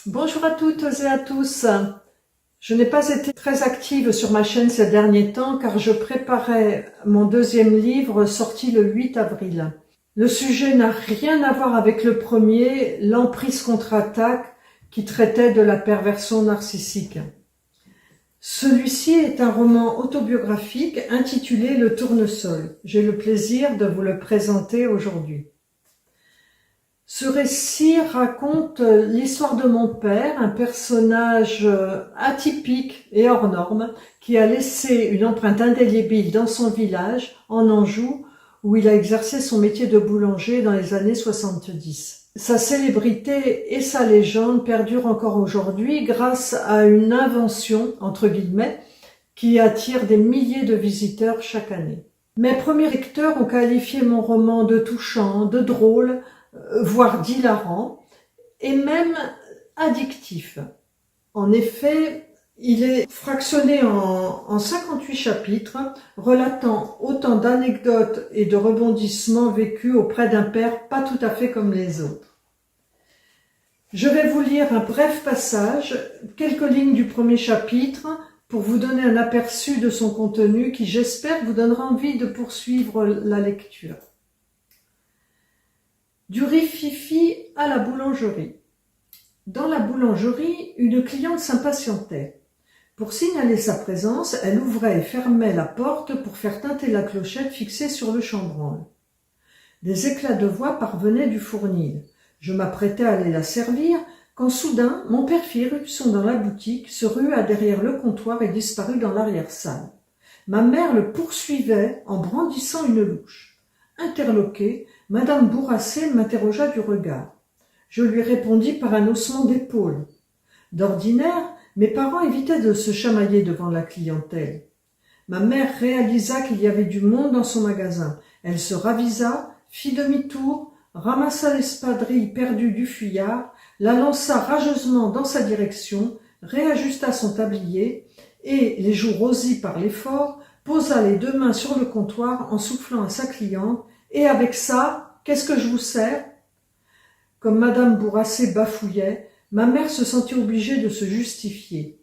Bonjour à toutes et à tous. Je n'ai pas été très active sur ma chaîne ces derniers temps car je préparais mon deuxième livre sorti le 8 avril. Le sujet n'a rien à voir avec le premier, l'emprise contre-attaque, qui traitait de la perversion narcissique. Celui-ci est un roman autobiographique intitulé Le Tournesol. J'ai le plaisir de vous le présenter aujourd'hui. Ce récit raconte l'histoire de mon père, un personnage atypique et hors norme, qui a laissé une empreinte indélébile dans son village, en Anjou, où il a exercé son métier de boulanger dans les années 70. Sa célébrité et sa légende perdurent encore aujourd'hui grâce à une invention, entre guillemets, qui attire des milliers de visiteurs chaque année. Mes premiers lecteurs ont qualifié mon roman de touchant, de drôle, voire d'hilarant, et même addictif. En effet, il est fractionné en 58 chapitres, relatant autant d'anecdotes et de rebondissements vécus auprès d'un père pas tout à fait comme les autres. Je vais vous lire un bref passage, quelques lignes du premier chapitre, pour vous donner un aperçu de son contenu qui, j'espère, vous donnera envie de poursuivre la lecture. Du rififi à la boulangerie. Dans la boulangerie, une cliente s'impatientait. Pour signaler sa présence, elle ouvrait et fermait la porte pour faire tinter la clochette fixée sur le chambranle. Des éclats de voix parvenaient du fournil. Je m'apprêtais à aller la servir, quand soudain, mon père fit irruption dans la boutique, se rua derrière le comptoir et disparut dans l'arrière-salle. Ma mère le poursuivait en brandissant une louche. Interloquée, Madame Bourrassé m'interrogea du regard. Je lui répondis par un haussement d'épaule. D'ordinaire, mes parents évitaient de se chamailler devant la clientèle. Ma mère réalisa qu'il y avait du monde dans son magasin. Elle se ravisa, fit demi-tour, ramassa l'espadrille perdue du fuyard, la lança rageusement dans sa direction, réajusta son tablier et, les joues rosies par l'effort, posa les deux mains sur le comptoir en soufflant à sa cliente. Et avec ça, qu'est-ce que je vous sers ? Comme Madame Bourrassé bafouillait, ma mère se sentit obligée de se justifier.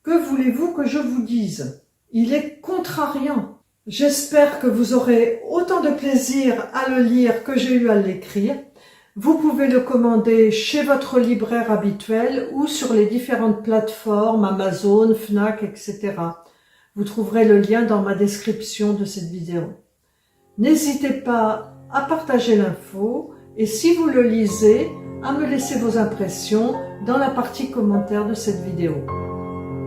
Que voulez-vous que je vous dise ? Il est contrariant. J'espère que vous aurez autant de plaisir à le lire que j'ai eu à l'écrire. Vous pouvez le commander chez votre libraire habituel ou sur les différentes plateformes Amazon, Fnac, etc. Vous trouverez le lien dans ma description de cette vidéo. N'hésitez pas à partager l'info et si vous le lisez, à me laisser vos impressions dans la partie commentaires de cette vidéo.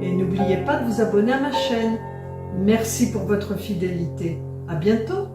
Et n'oubliez pas de vous abonner à ma chaîne. Merci pour votre fidélité. À bientôt.